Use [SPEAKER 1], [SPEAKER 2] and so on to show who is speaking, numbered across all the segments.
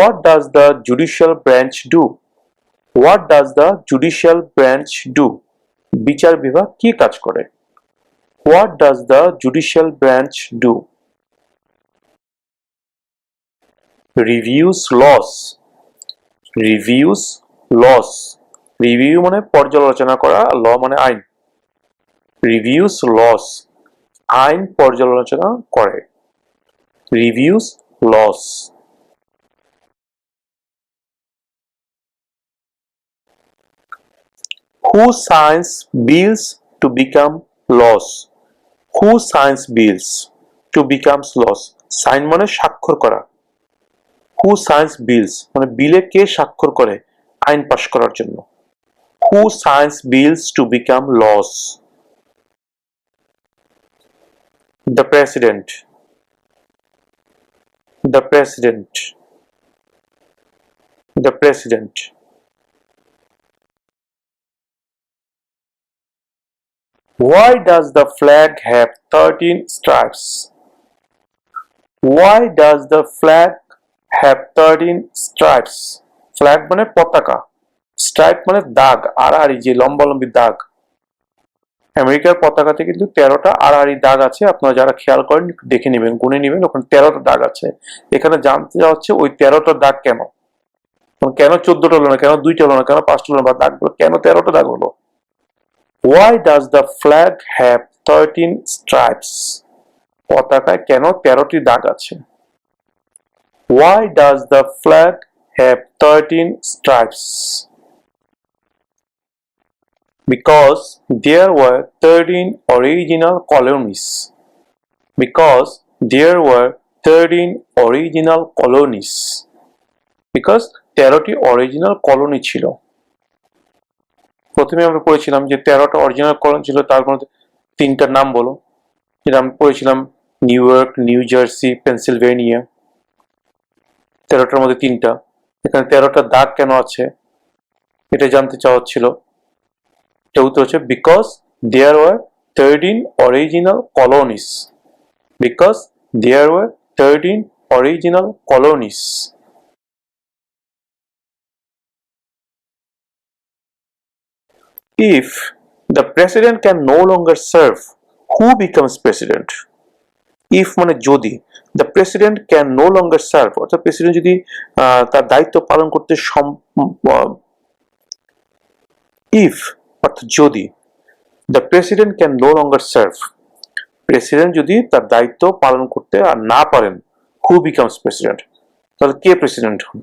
[SPEAKER 1] What does the judicial branch do? What does the judicial branch do? বিচার বিভাগ কি কাজ করে? What does the judicial branch do? Reviews laws. Reviews laws. Review মানে পর্যালোচনা করা, law মানে আইন। Reviews laws. আইন পর্যালোচনা করে। Reviews laws. Who signs bills to become laws? Who signs bills to become laws? Sign মানে স্বাক্ষর করা। Who signs bills মানে বিলে কে স্বাক্ষর করে আইন পাশ করার জন্য? Who signs bills to become laws? The president. The president. The president. Why does the flag have 13 stripes? Why does the flag have 13 stripes? Flag মানে পতাকা, স্ট্রাইপ মানে দাগ, আড়াআড়ি যে লম্বালম্বি দাগ। আমেরিকার পতাকাতে কিন্তু 13টা আড়াআড়ি দাগ আছে। আপনারা যারা খেয়াল করেন দেখে নেবেন, গুনে নেবেন, ওখানে 13টা দাগ আছে। এখানে জানতে যাওয়া হচ্ছে ওই 13টা দাগ কেন, কেন 14টা হলো না, কেন 2টা হলো না, কেন 5টা হলো না, বা দাগগুলো কেন 13টা দাগ হলো? Why does the flag have 13 stripes? পতাকায় কেন 13টি দাগ আছে? Why does the flag have 13 stripes? Because there were 13 original colonies. Because there were 13 original colonies. Because 13টি অরিজিনাল কলোনি ছিল। প্রথমে আমরা পড়েছিলাম যে 13টা অরিজিনাল কলোনি ছিল, তার মধ্যে 3টার নাম বলো। যেটা আমি পড়েছিলাম New York, New Jersey, Pennsylvania. 13টার মধ্যে 3টা। এখানে 13টা দাগ কেন আছে এটা জানতে চাওয়া হচ্ছিল। এটা উত্তর হচ্ছে because there were 13 original colonies. Because there were 13 original colonies. If the president can no longer serve, who becomes president? If মানে যদি, the president can no longer serve, অর্থাৎ প্রেসিডেন্ট যদি তার দায়িত্ব পালন করতে if অর্থাৎ যদি, the president can no longer serve, president যদি তার দায়িত্ব পালন করতে আর না পারেন, who becomes president? তাহলে কে প্রেসিডেন্ট হন?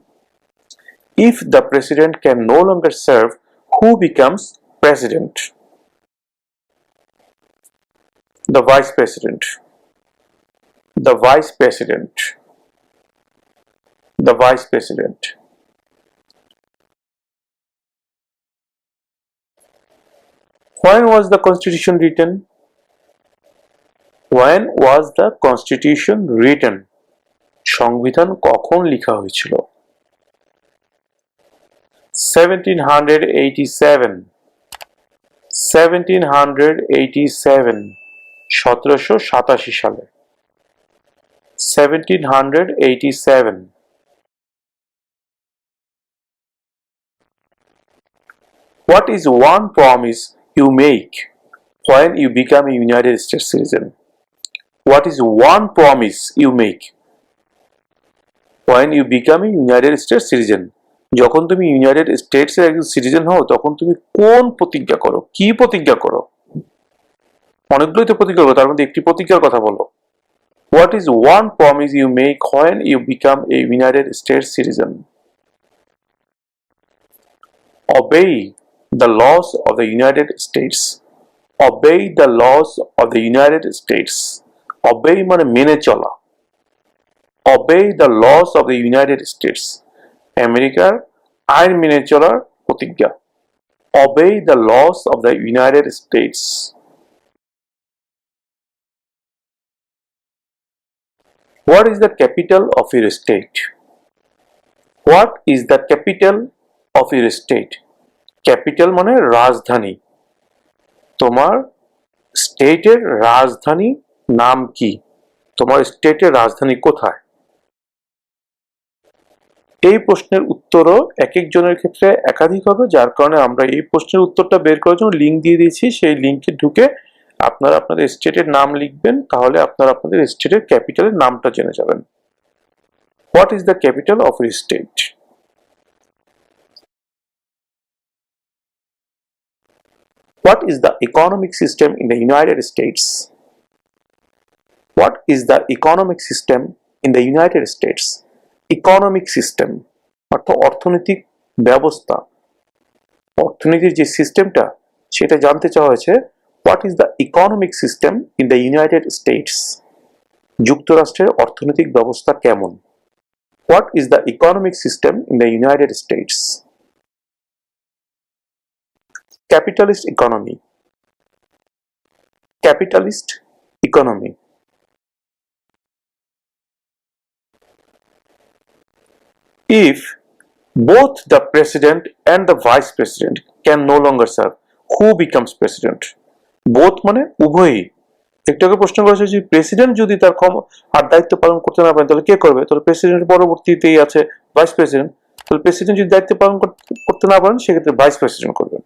[SPEAKER 1] If the president can no longer serve, who becomes president? The vice president. The vice president. The vice president. When was the constitution written? When was the constitution written? সংবিধান কখন লেখা হয়েছিল? 1787. 1787. 1787 সালে। 1787. What is one promise you make when you become a United States citizen? What is one promise you make when you become a United States citizen? যখন তুমি United স্টেটসের একজন citizen হও তখন তুমি কোন প্রতিজ্ঞা করো, কি প্রতিজ্ঞা করো? অনেকগুলোই তো প্রতিজ্ঞা করো, তার মধ্যে একটি প্রতিজ্ঞার কথা বলো। What is one promise you make when you become a United States citizen? Obey the laws of the United States. Obey the laws of the United States. Obey মানে মেনে চলা। Obey the laws of the United States. আমেরিকার আইন মেনে চলার প্রতিজ্ঞা। Obey the laws of the United States. What is the capital of your state? What is the capital of your state? Capital মানে রাজধানী। তোমার স্টেটের রাজধানী নাম কি? তোমার স্টেটের রাজধানী কোথায়? এই প্রশ্নের উত্তরও এক একজনের ক্ষেত্রে একাধিক হবে, যার কারণে আমরা এই প্রশ্নের উত্তরটা বের করার জন্য লিঙ্ক দিয়ে দিয়েছি। সেই লিঙ্কে ঢুকে আপনারা আপনাদের স্টেটের নাম লিখবেন, তাহলে আপনারা আপনাদের স্টেটের ক্যাপিটালের নামটা জেনে যাবেন। What is the capital of your state? What is the economic system in the United States? What is the economic system in the United States? Economic system অর্থাৎ অর্থনৈতিক ব্যবস্থা, অর্থনীতির যে সিস্টেমটা সেটা জানতে চাওয়া হয়েছে। What is the economic system in the United states? যুক্তরাষ্ট্রের অর্থনৈতিক ব্যবস্থা কেমন? What is the economic system in the United states? Capitalist economy, capitalist economy. If both the president and the vice president can no longer serve, who becomes president? Both মানে উভয়ই। একটু আগে প্রশ্ন করেছে যে প্রেসিডেন্ট যদি তার আর দায়িত্ব পালন করতে না পারেন তাহলে কে করবে? তাহলে প্রেসিডেন্টের পরবর্তীতেই আছে ভাইস প্রেসিডেন্ট। তাহলে প্রেসিডেন্ট যদি দায়িত্ব পালন করতে না পারেন সেক্ষেত্রে ভাইস প্রেসিডেন্ট করবেন।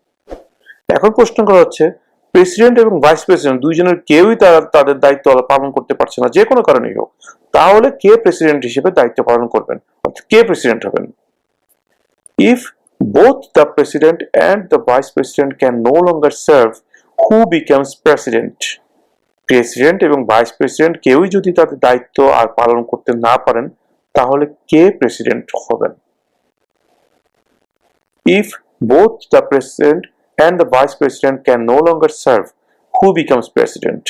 [SPEAKER 1] এখন প্রশ্ন করা হচ্ছে প্রেসিডেন্ট এবং ভাইস প্রেসিডেন্ট দুইজনের কেউই তাদের দায়িত্ব পালন করতে পারছে না, যে কোনো কারণেই হোক, তাহলে কে প্রেসিডেন্ট হিসেবে দায়িত্ব পালন করবেন, অর্থাৎ কে প্রেসিডেন্ট হবেন? If both the president and the vice president can no longer serve, who becomes president? President এবং ভাইস প্রেসিডেন্ট কেউই যদি তাদের দায়িত্ব আর পালন করতে না পারেন তাহলে কে প্রেসিডেন্ট হবেন? If both the president and the vice president can no longer serve, who becomes president?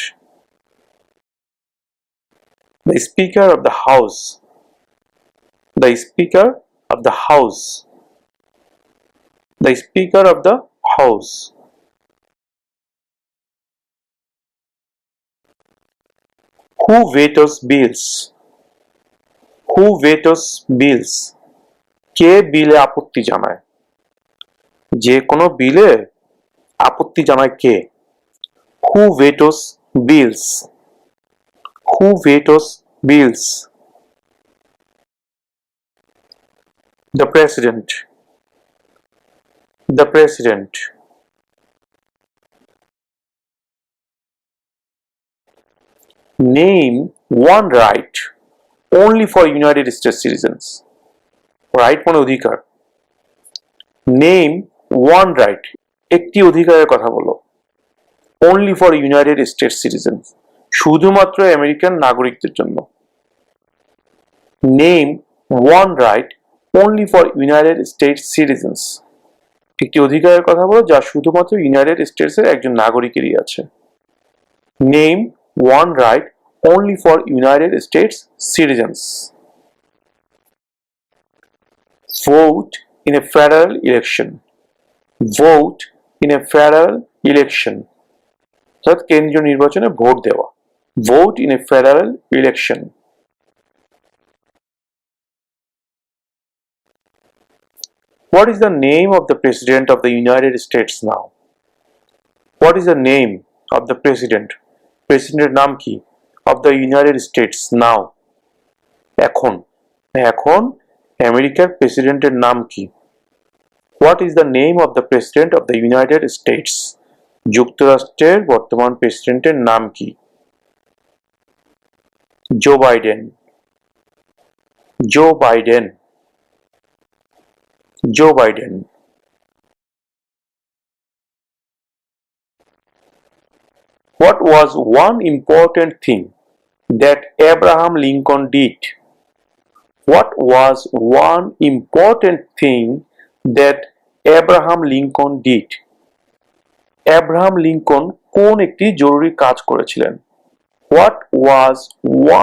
[SPEAKER 1] The speaker of the house, the speaker of the house, the speaker of the house. Who vetoes bills? Who vetoes bills? কে বিলে আপত্তি জানায়? যে কোনো বিলে আপত্তি জানায় কে? Who vetoes bills? Who vetoes bills? The president. The president. Name one right only for United States citizens. Right মানে অধিকার। Name one right, একটি অধিকারের কথা বলো। Only for United States citizens, শুধুমাত্র আমেরিকান নাগরিকদের জন্য। Name one right only for United States citizens, একটি অধিকারের কথা বলো যা শুধুমাত্র ইউনাইটেড স্টেটসের একজন নাগরিকেরই আছে। Name one right only for United States citizens. Vote in a federal election. Vote in a federal election. অর্থাৎ কেন্দ্রীয় নির্বাচনে ভোট দেওয়া। Vote in a federal election. What is the name of the President of the United States now? What is the name of the President? President নাম কি? Of the United States now. এখন আমেরিকার প্রেসিডেন্টের নাম কি? What is the name of the President of the United States? যুক্তরাষ্ট্রের বর্তমান প্রেসিডেন্টের নাম কি? Joe Biden. Joe Biden. Joe Biden. What was one important thing that Abraham Lincoln did? What was one important thing that Abraham Lincoln did? Abraham Lincoln কোন একটি জরুরি কাজ করেছিলেন? What was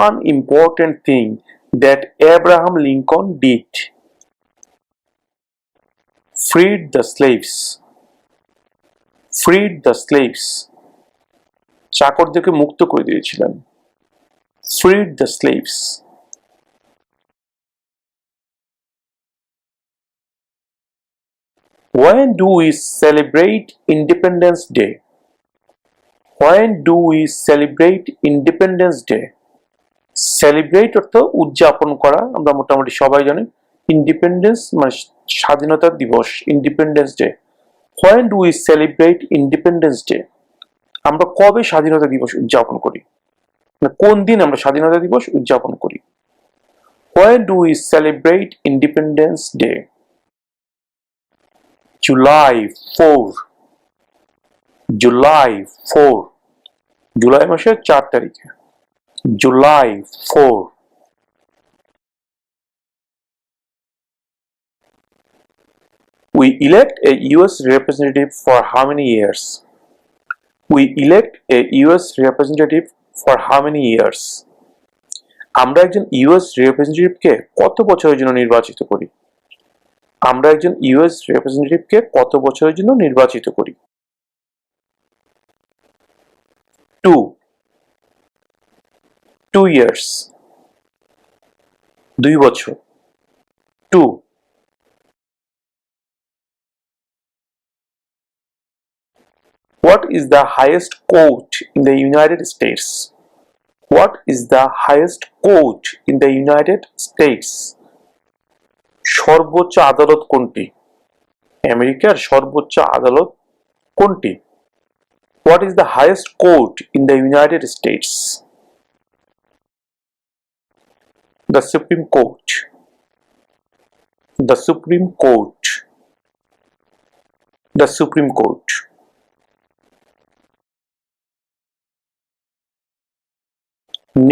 [SPEAKER 1] one important thing that Abraham Lincoln did? Freed the slaves. Freed the slaves. চাকরদেরকে মুক্ত করে দিয়েছিলেন। Freed the slaves. When do we celebrate Independence Day? When do we celebrate Independence Day? Celebrate অর্থ উদযাপন করা, আমরা মোটামুটি সবাই জানি। ইন্ডিপেন্ডেন্স মানে স্বাধীনতা দিবস, independence day. When do we celebrate independence day? আমরা কবে স্বাধীনতা দিবস উদযাপন করি, মানে কোন দিন আমরা স্বাধীনতা দিবস উদযাপন করি? When do we celebrate independence day? July 4, July 4, July মাসের 4 তারিখে, July 4। We elect a US representative for how many years? We elect a US representative for how many years? আমরা একজন ইউএস রিপ্রেজেন্টেটিভকে কত বছরের জন্য নির্বাচিত করি? আমরা একজন ইউএস রিপ্রেজেন্টেটিভকে কত বছরের জন্য নির্বাচিত করি? 2 years, 2 বছর, 2। What is the highest court in the United States? What is the highest court in the United States? সর্বোচ্চ আদালত কোনটি? আমেরিকার সর্বোচ্চ আদালত কোনটি? What is the highest court in the United States? The Supreme Court. The Supreme Court. The Supreme Court.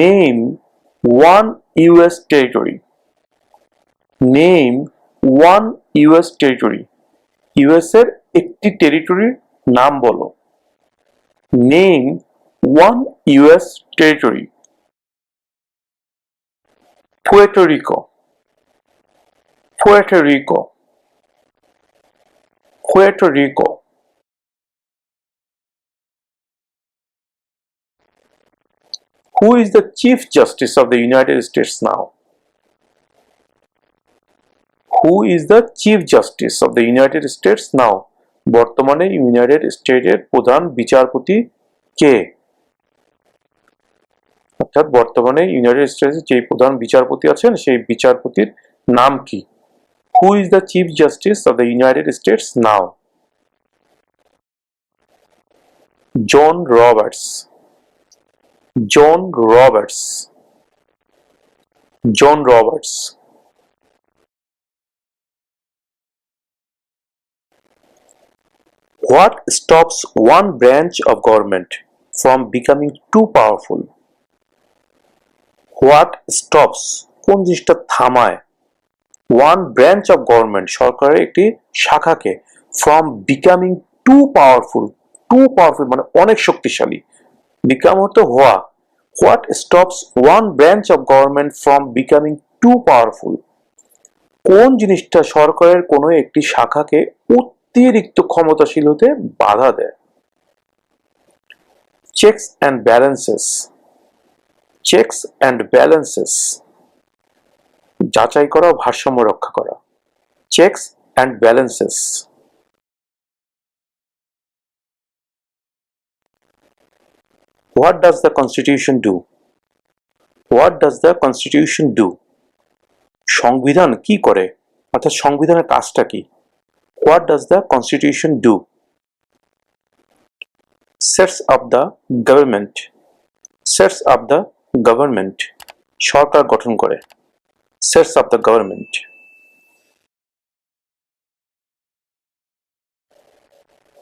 [SPEAKER 1] Name one US territory. Name one US territory. US এর একটি টেরিটরির নাম বলো। Name one US territory. Puerto Rico. Puerto Rico. Puerto Rico. Who is the Chief Justice of the United States now? Who is the Chief Justice of the United States now? বর্তমানে United স্টেটের প্রধান বিচারপতি কে? অর্থাৎ বর্তমানে United স্টেটসের যে প্রধান বিচারপতি আছেন সেই বিচারপতির নাম কি? Who is the Chief Justice of the United States now? John Roberts. John Roberts. John Roberts. What stops one branch of government from becoming too powerful? What stops, কোন জিনিসটা থামায়, one branch of government, সরকারের একটি শাখাকে, from becoming too powerful, too powerful মানে অনেক শক্তিশালী, become অর্থ হওয়া। What stops one branch of government from becoming too powerful? কোন জিনিসটা সরকারের কোনো একটি শাখাকে অতিরিক্ত ক্ষমতাশীল হতে বাধা দেয়? Checks and balances. Checks and balances. যাচাই করা, ভারসাম্য রক্ষা করা। Checks and balances. What does the Constitution do? What does the Constitution do? সংবিধান কি করে, অর্থাৎ সংবিধানের কাজটা কি? What does the Constitution do? Sets up the government. Sets up the government. সরকার গঠন করে। Sets up the government.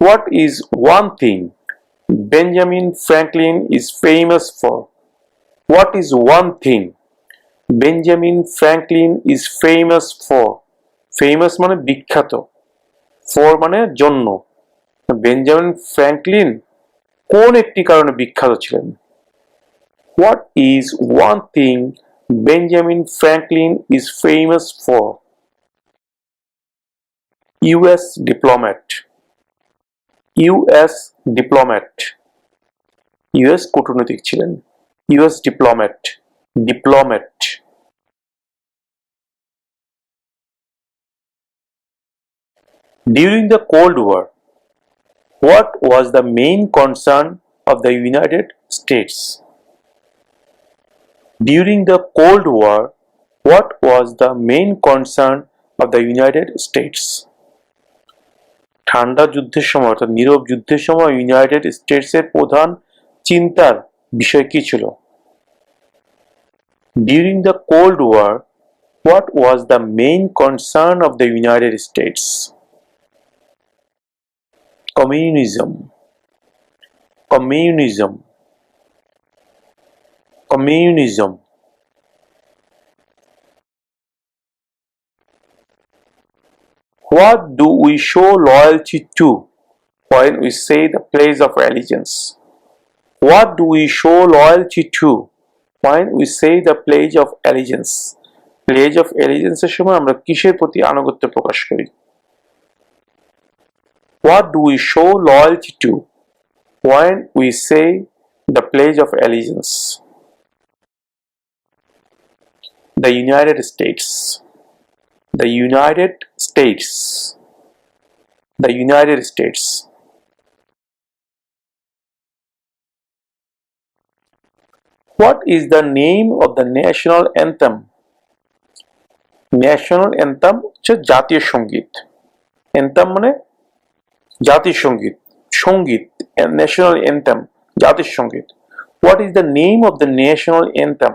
[SPEAKER 1] What is one thing Benjamin Franklin is famous for? What is one thing Benjamin Franklin is famous for? Famous মানে বিখ্যাত, for মানে জন্য। Benjamin Franklin কোন একটি কারণে বিখ্যাত ছিলেন? What is one thing Benjamin Franklin is famous for? US diplomat. US diplomat. US কূটনৈতিক ছিলেন। US diplomat. Diplomat. During the Cold War, what was the main concern of the United States? During the Cold War, What was the main concern of the United States? ঠান্ডা যুদ্ধের সময় অর্থাৎ নীরব যুদ্ধের সময় United স্টেটসের প্রধান চিন্তার বিষয় কি ছিল? During the Cold War, what was the main concern of the United States? Communism. Communism. Communism. What do we show loyalty to when we say the Pledge of Allegiance? What do we show loyalty to when we say the Pledge of Allegiance? Pledge of Allegiance এর সময় আমরা কিসের প্রতি আনুগত্য প্রকাশ করি? What do we show loyalty to when we say the Pledge of Allegiance? The United States. The United States. The United States. What is the name of the national anthem? National anthem হচ্ছে জাতীয় সঙ্গীত। anthem মানে জাতীয় সঙ্গীত, সঙ্গীত, national anthem জাতীয় সঙ্গীত। What is the name of the national anthem?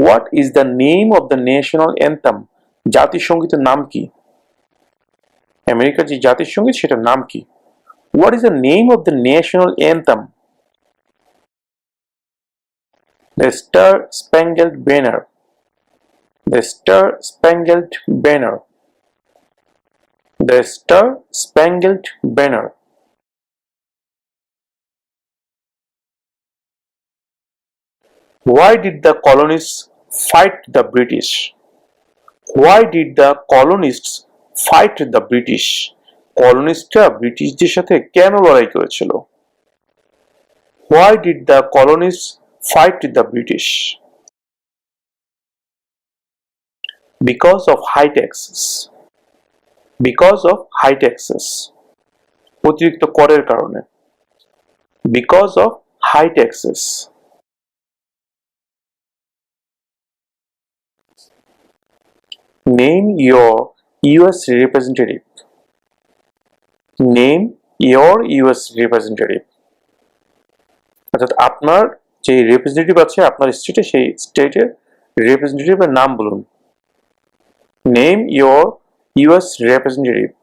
[SPEAKER 1] What is the name of the national anthem? জাতীয় সঙ্গীতের নাম কি? আমেরিকার যে জাতীয় সঙ্গীত সেটার নাম কি? What is the name of the national anthem? The Star Spangled Banner. The Star Spangled Banner. The Star Spangled Banner. Why did the colonists fight the British? Why did the colonists fight the British? কলোনিস্টরা ব্রিটিশদের সাথে কেন লড়াই করেছিল? Why did the colonists fight the British? Because of high taxes. Because of high taxes. অতিরিক্ত করের কারণে। Because of high taxes. Name your US representative. Name your US representative. অর্থাৎ আপনার যে রিপ্রেজেন্টেটিভ আছে আপনার স্টেটে সেই স্টেটের রিপ্রেজেন্টেটিভের নাম বলুন। Name your US representative.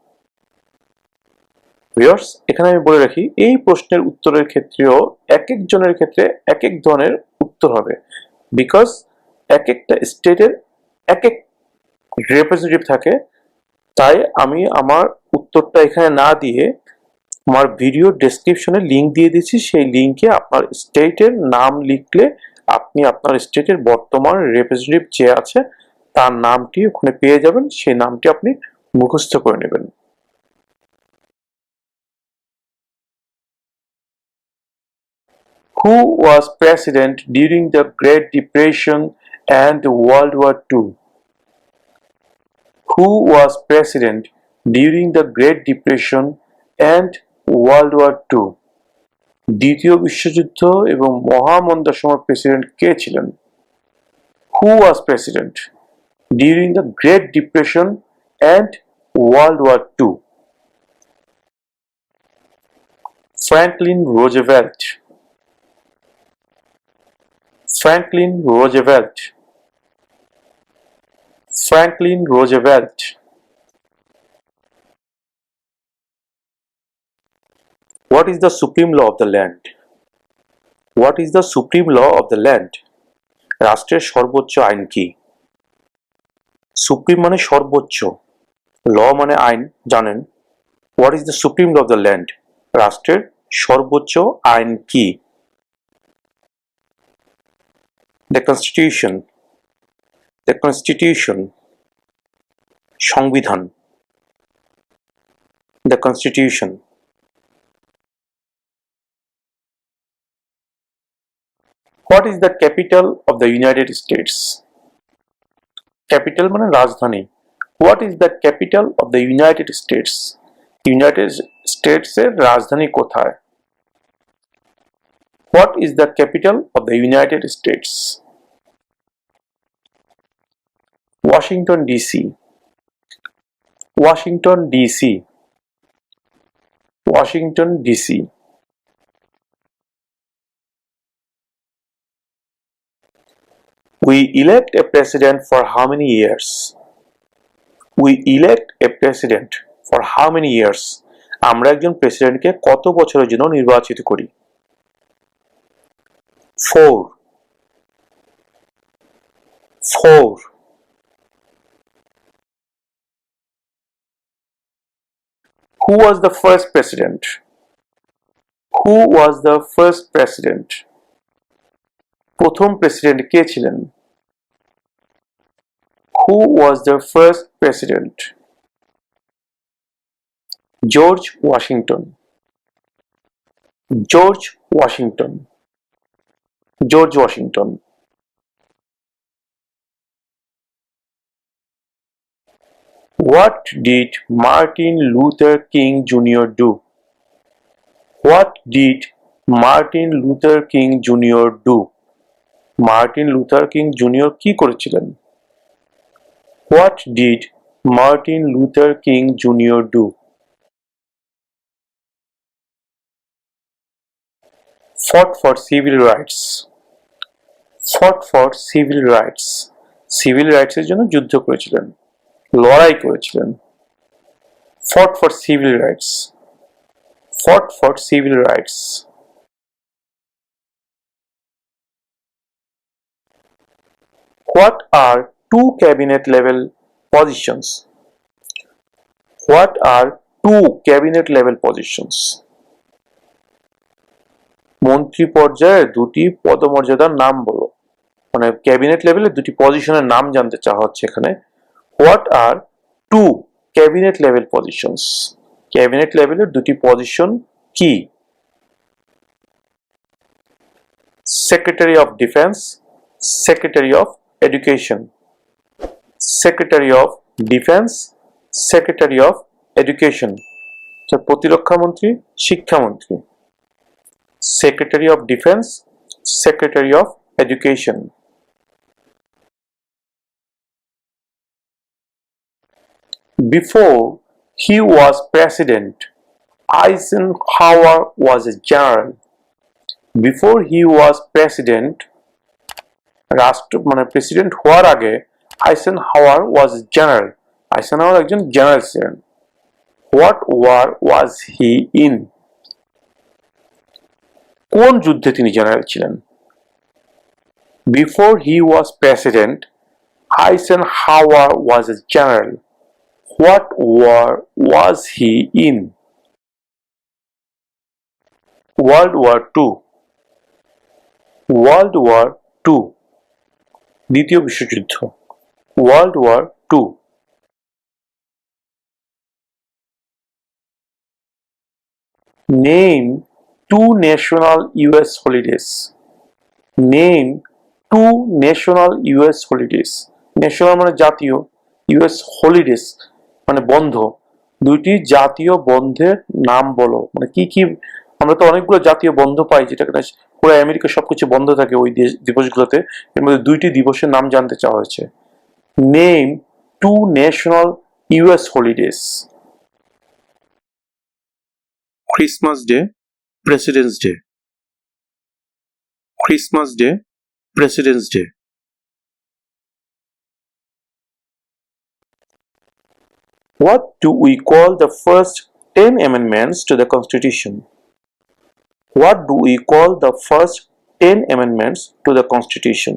[SPEAKER 1] Viewers, এখানে আমি বলে রাখি এই প্রশ্নের উত্তরের ক্ষেত্রেও এক একজনের ক্ষেত্রে এক এক ধরনের উত্তর হবে, বিকজ এক একটা স্টেটের এক এক রিপ্রেজেন্টেটিভ থাকে। তাই আমি আমার উত্তরটা এখানে না দিয়ে আমার ভিডিও ডেসক্রিপশনে লিংক দিয়ে দিচ্ছি, সেই লিংকে আপনার স্টেটের নাম লিখলে আপনি আপনার স্টেটের বর্তমান রিপ্রেজেন্টেটিভ যে আছে তার নামটি ওখানে পেয়ে যাবেন, সেই নামটি আপনি মুখস্থ করে নেবেন। Who was president during the Great Depression and World War II? Who was president during the Great Depression and World War II? দ্বিতীয় বিশ্বযুদ্ধ এবং মহামন্দার সময় প্রেসিডেন্ট কে ছিলেন? Who was president during the Great Depression and World War II? Franklin Roosevelt. Franklin Roosevelt. Franklin Roosevelt. What is the supreme law of the land? What is the supreme law of the land? রাষ্ট্রের সর্বোচ্চ আইন কি? Supreme মানে সর্বোচ্চ, ল মানে আইন, জানেন। What is the supreme law of the land? রাষ্ট্রের সর্বোচ্চ আইন কি? The Constitution. The Constitution. সংবিধান। The Constitution. What is the capital of the United States? Capital মানে রাজধানী। What is the capital of the United States? United States এর রাজধানী কোথায়? What is the capital of the United States? Washington DC. Washington DC. Washington DC. We elect a president for how many years? We elect a president for how many years? আমরা একজন প্রেসিডেন্টকে কত বছরের জন্য নির্বাচিত করি? 4. 4. Who was the first president? Who was the first president? প্রথম president কে ছিলেন? Who was the first president? George Washington. George Washington. George Washington. What did Martin Luther King Jr. do? What did Martin Luther King Jr. do? Martin Luther King Jr. কি করেছিলেন? What did Martin Luther King Jr. do? Fought for civil rights. Fought for civil rights. Civil rights এর জন্য যুদ্ধ করেছিলেন, লড়াই করেছিলেন। Fought for civil rights. Fought for civil rights. What are two cabinet level positions? What are two cabinet level positions? মন্ত্রী পর্যায়ে দুটি পদমর্যাদার নাম বলো। মানে ক্যাবিনেট লেভেলে দুটি পজিশনের নাম জানতে চাওয়া হচ্ছে এখানে। What are two cabinet level positions? Cabinet লেভেলের দুটি পজিশন কি? Secretary of Defense, Secretary of Education. Secretary of Defense, Secretary of Education. প্রতিরক্ষা মন্ত্রী, শিক্ষামন্ত্রী। Secretary of Defense, Secretary of Education. Before he was president, Eisenhower was a general. Before he was president, মানে president হওয়ার আগে Eisenhower was a general. Eisenhower একজন general ছিলেন। What war was he in? কোন যুদ্ধে তিনি জেনারেল ছিলেন? Before he was president, Eisenhower was a general. What war was he in? World War II. World War II. দ্বিতীয় বিশ্বযুদ্ধ। World War II. Name two national US holidays. Name two national US holidays. National মানে জাতীয়, US holidays মানে বন্ধ। দুইটি জাতীয় বন্ধের নাম বলো। মানে কি কি, আমরা তো অনেকগুলো জাতীয় বন্ধ পাই যেটা পুরো আমেরিকা সবকিছু বন্ধ থাকে ওই দিবসগুলোতে। এর মধ্যে দুইটি দিবসের নাম জানতে চাওয়া হয়েছে। Name two national US holidays. Christmas Day, President's Day. Christmas Day, President's Day. What do we call the first 10 amendments to the Constitution? What do we call the first 10 amendments to the Constitution?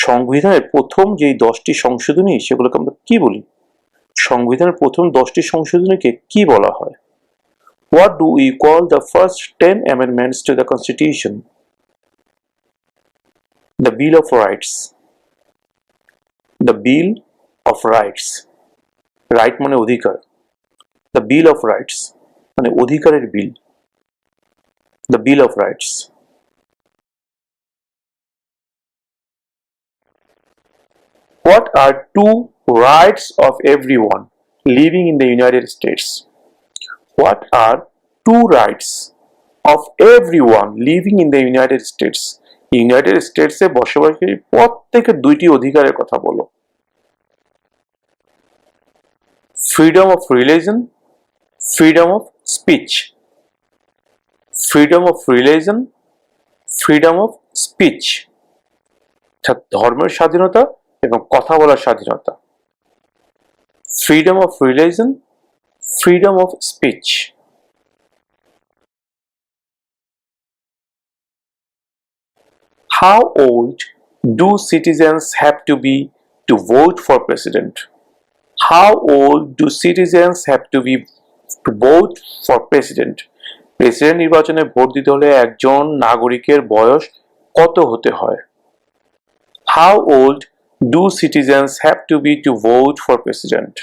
[SPEAKER 1] সংবিধানের প্রথম যেই 10টি সংশোধনী সেগুলোকে আমরা কি বলি? সংবিধানের প্রথম 10টি সংশোধনীকে কি বলা হয়? What do we call the first 10 amendments to the Constitution? The Bill of Rights. The Bill of Rights. Right মানে অধিকার। The Bill of Rights মানে অধিকারের বিল। The Bill of Rights. What are two rights of everyone living in the United States? What are two rights of everyone living in the United States? United স্টেটসে বসবাসকারী প্রত্যেকের দুইটি অধিকারের কথা বলো। freedom of religion, freedom of speech, freedom of religion, freedom of speech, ধর্মের স্বাধীনতা এবং কথা বলার স্বাধীনতা, freedom of religion, freedom of speech. How old do citizens have to be to vote for president? How old do citizens have to be to vote for president? President নির্বাচনে vote দিতে হলে একজন নাগরিকের বয়স কত হতে হয়? How old do citizens have to be to vote for president?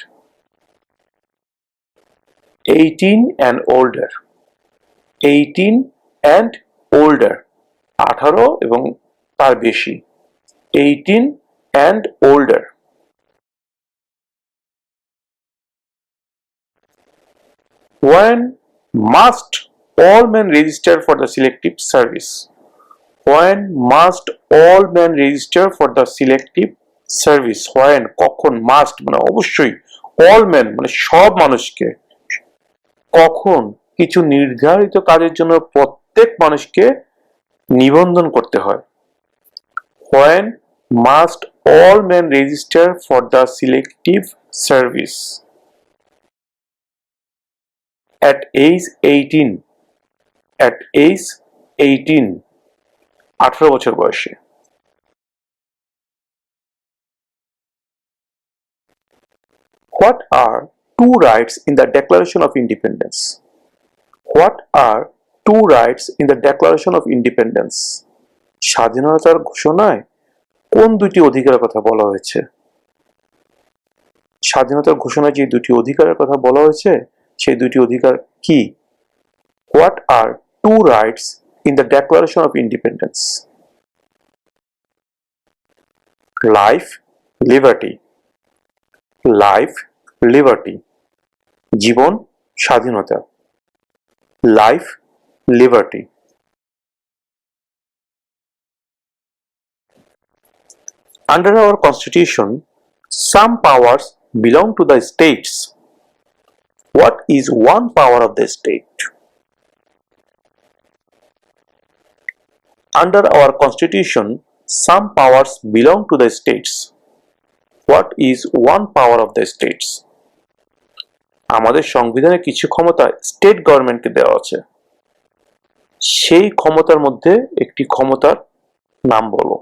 [SPEAKER 1] 18 and older. 18 and older. 18 এবং তার বেশি. 18 and older. When must all men register for the selective service? When must all men register for the selective service? When কখন must মানে অবশ্যই, all men মানে সব মানুষকে, কখন কিছু নির্ধারিত কাজের জন্য প্রত্যেক মানুষকে নিবন্ধন করতে হয়? When must all men register for the selective service? At age 18. At age 18. 18 বছর বয়সে। What are two rights in the Declaration of Independence? What are two rights in the Declaration of Independence? স্বাধীনতার ঘোষণায় কোন দুটি অধিকারের কথা বলা হয়েছে? স্বাধীনতার ঘোষণায় যে দুটি অধিকারের কথা বলা হয়েছে সেই দুটি অধিকার কি? What are two rights in the Declaration of Independence? Life, liberty. Life, liberty. জীবন, স্বাধীনতা. Life, liberty. Under our constitution, some powers belong to the states. What is one power of the state? Under our constitution, some powers belong to the states. What is one power of the states? আমাদের সংবিধানে কিছু ক্ষমতা state গভর্নমেন্টকে দেওয়া আছে, সেই ক্ষমতার মধ্যে একটি ক্ষমতার নাম বলো।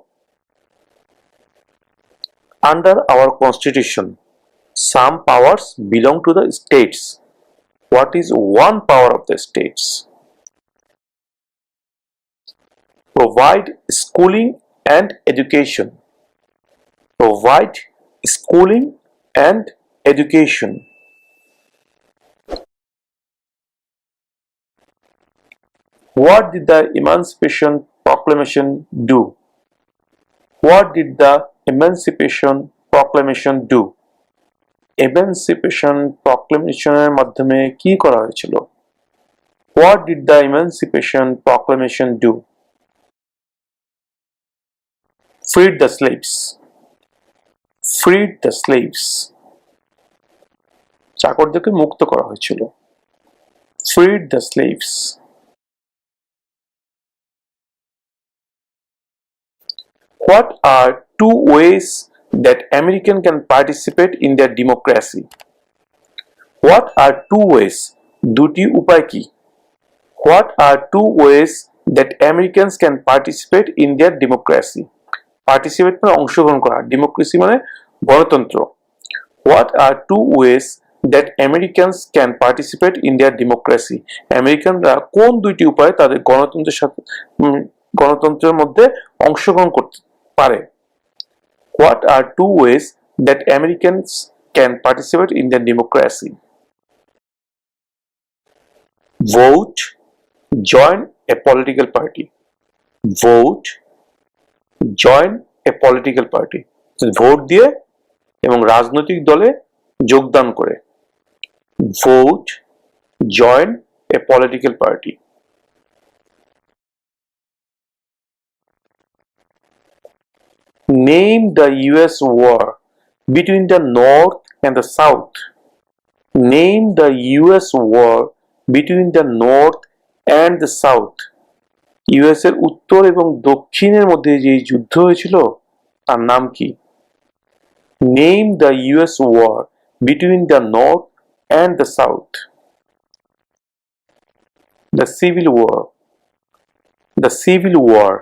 [SPEAKER 1] Under our constitution, some powers belong to the states. What is one power of the states? Provide schooling and education. Provide schooling and education. What did the Emancipation Proclamation do? What did the Emancipation Proclamation do? Emancipation Proclamation এর মাধ্যমে কি করা হয়েছিল? What did the Emancipation Proclamation do? Freed the slaves. Freed the slaves. চাকরদেরকে মুক্ত করা হয়েছিল। Freed the slaves. What are two ways that Americans can participate in their democracy? What are two ways? দুটি উপায় কি? What are two ways that Americans can participate in their democracy? Participate মানে অংশগ্রহণ করা, democracy মানে গণতন্ত্র। What are two ways that Americans can participate in their democracy? আমেরিকানরা কোন দুইটি উপায়ে তাদের গণতন্ত্রের মধ্যে অংশগ্রহণ করতে পারে? What are two ways that Americans can participate in their democracy? Vote, join a political party. Vote, join a political party. Vote দিয়ে এবং রাজনৈতিক দলে যোগদান করে। Vote, join a political party. Name the US war between the North and the South. Name the US war between the North and the South. US এর উত্তর এবং দক্ষিণের মধ্যে যে যুদ্ধ হয়েছিল তার নাম কি? Name the US war between the North and the South. The Civil War. The Civil War.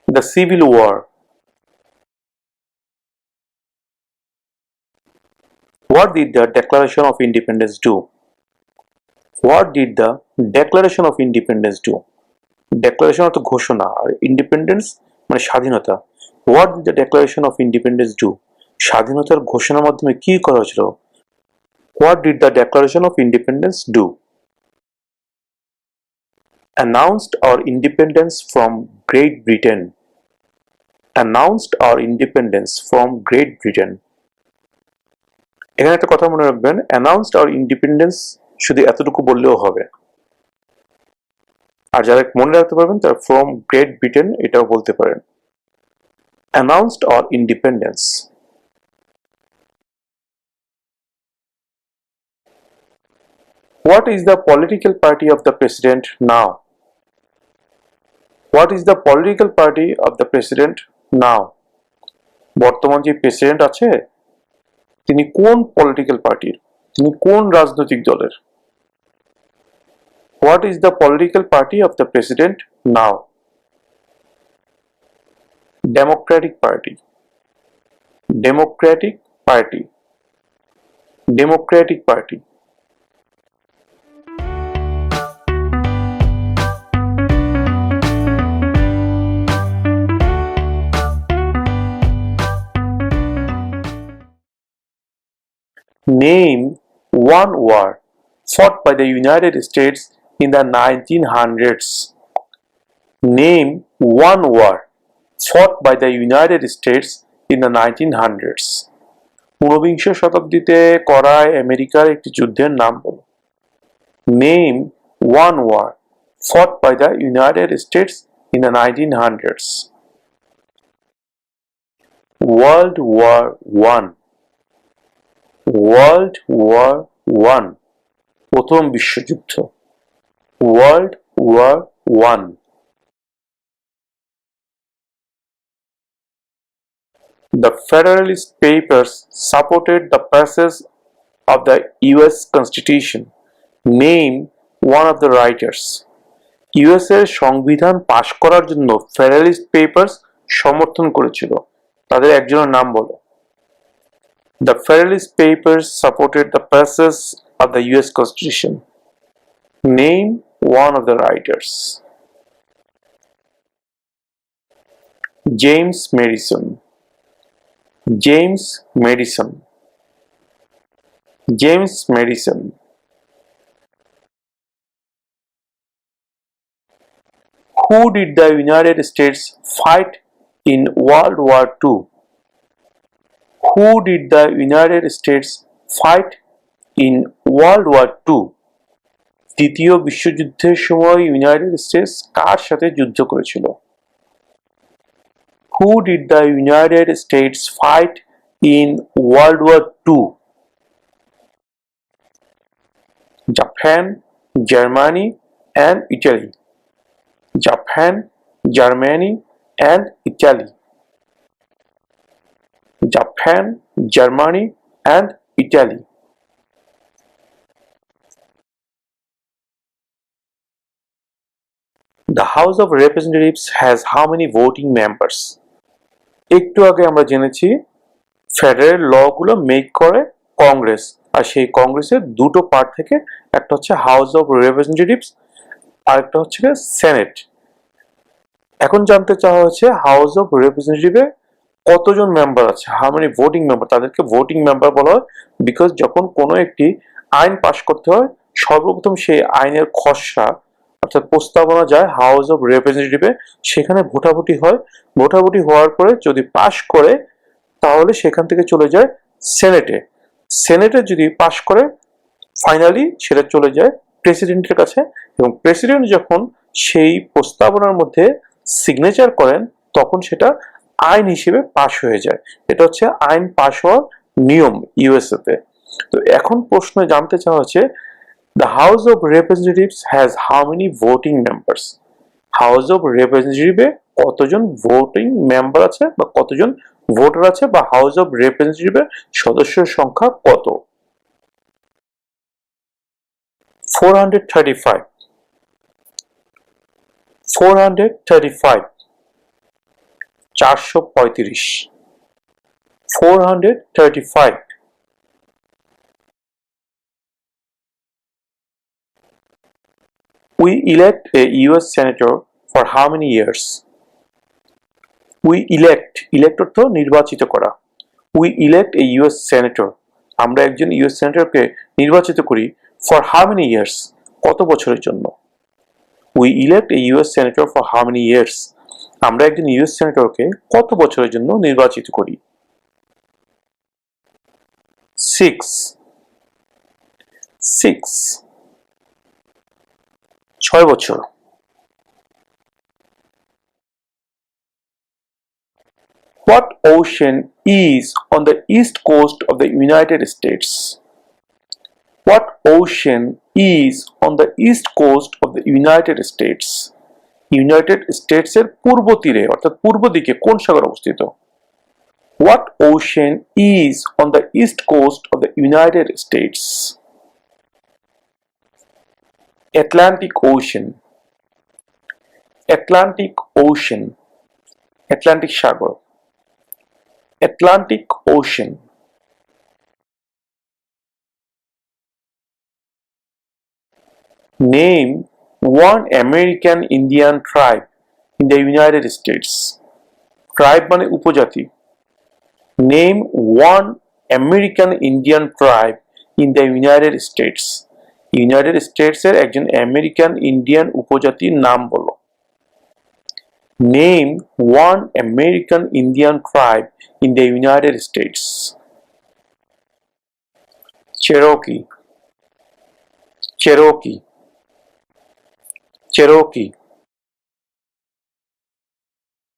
[SPEAKER 1] The Civil War. What did the Declaration of Independence do? What did the Declaration of Independence do? Declaration অর্থ ঘোষণা আর independence মানে স্বাধীনতা। What did the Declaration of Independence do? স্বাধীনতার ঘোষণার মাধ্যমে কি করা হয়েছিল? What did the Declaration of Independence do? Announced our independence from Great Britain. Announced our independence from Great Britain. এখানে একটা কথা মনে রাখবেন, announced our independence শুধু এতটুকু বললেও হবে, আর যারা মনে রাখতে পারবেন তারা from Great Britain এটাও বলতে পারেন। Announced our independence. What is the political party of the president now? What is the political party of the president now? বর্তমান যে প্রেসিডেন্ট আছে তিনি কোন পলিটিক্যাল পার্টির, তিনি কোন রাজনৈতিক দলের? What is the political party of the president now? Democratic Party. Democratic Party. Democratic Party. Name one war fought by the United States in the 1900s. Name one war fought by the United States in the 1900s. ঊনবিংশ শতাব্দীতে করা আমেরিকার একটি যুদ্ধের নাম বলো। Name one war fought by the United States in the 1900s. World War I. World War I. প্রথম বিশ্বযুদ্ধ। World War I. The Federalist Papers supported the passage of the US Constitution. Name one of the writers. US এর সংবিধান পাশ করার জন্য federalist papers সমর্থন করেছিল, তাদের একজনের নাম বলো। The Federalist Papers supported the passage of the US Constitution. Name one of the writers. James Madison. James Madison. James Madison. Who did the United States fight in World War II? Who did the United States fight in World War II? দ্বিতীয় বিশ্বযুদ্ধের সময় United states কার সাথে যুদ্ধ করেছিল? Who did the United States fight in World War II? Japan, Germany, and Italy. Japan, Germany, and Italy. Japan, Germany, and Italy. The House of Representatives has how many voting members? একটু আগে আমরা জেনেছি federal ল গুলো make করে কংগ্রেস, আর সেই কংগ্রেসের দুটো part থেকে একটা হচ্ছে হাউস অফ রিপ্রেজেন্টেটিভস আর একটা হচ্ছে সেনেট। এখন জানতে চাওয়া হচ্ছে হাউস অফ রিপ্রেজেন্টেটিভে কতজন মেম্বার আছে, হাউ মেনি ভোটিং মেম্বার, তাদেরকে ভোটিং মেম্বার বলা হয় বিকজ যখন কোনো একটি আইন পাশ করতে হয় সর্বপ্রথম সেই আইনের খসড়া অর্থাৎ প্রস্তাবনা যায় হাউস অফ রিপ্রেজেন্টেটিভে, সেখানে ভোটাভুটি হয়, ভোটাভুটি হওয়ার পরে যদি পাশ করে তাহলে সেখান থেকে চলে যায় সেনেটে, সেনেটে যদি পাশ করে ফাইনালি সেটা চলে যায় প্রেসিডেন্টের কাছে, এবং প্রেসিডেন্ট যখন সেই প্রস্তাবনার মধ্যে সিগনেচার করেন তখন সেটা আইন হিসেবে পাশ হয়ে যায়। এটা হচ্ছে আইন পাশ হওয়ার নিয়ম ইউএসএ তে। তো এখন প্রশ্নে জানতে চাওয়া হচ্ছে the House of Representatives has how many voting members? House of রিপ্রেজেন্টেটিভে কতজন ভোটিং মেম্বার আছে বা কতজন ভোটার আছে বা হাউস অফ রিপ্রেজেন্টেটিভের সদস্যের সংখ্যা কত? 435 435 435 435 We elect a US senator for how many years? We elect অর্থ নির্বাচিত করা। We elect a US senator আমরা একজন ইউএস সেনেটরকে নির্বাচিত করি for how many years কত বছরের জন্য? We elect a US senator for how many years আমরা একজন ইউএস সেনেটরকে কত বছরের জন্য নির্বাচিত করি? 6 বছর। What ocean is on the east coast of the United States? What ocean is on the east coast of the United States? United স্টেটসের পূর্ব তীরে অর্থাৎ পূর্ব দিকে কোন সাগর অবস্থিত? What ocean is on the east coast of the United States? Atlantic Ocean. Atlantic Ocean. Atlantic Sagar. Atlantic Ocean. Name one American Indian tribe in the United States. Tribe মানে উপজাতি। Name one American Indian tribe in the United States. United স্টেটসের একজন American Indian উপজাতির নাম বলো। Name one American Indian tribe in the United States. Cherokee. Cherokee. Cherokee.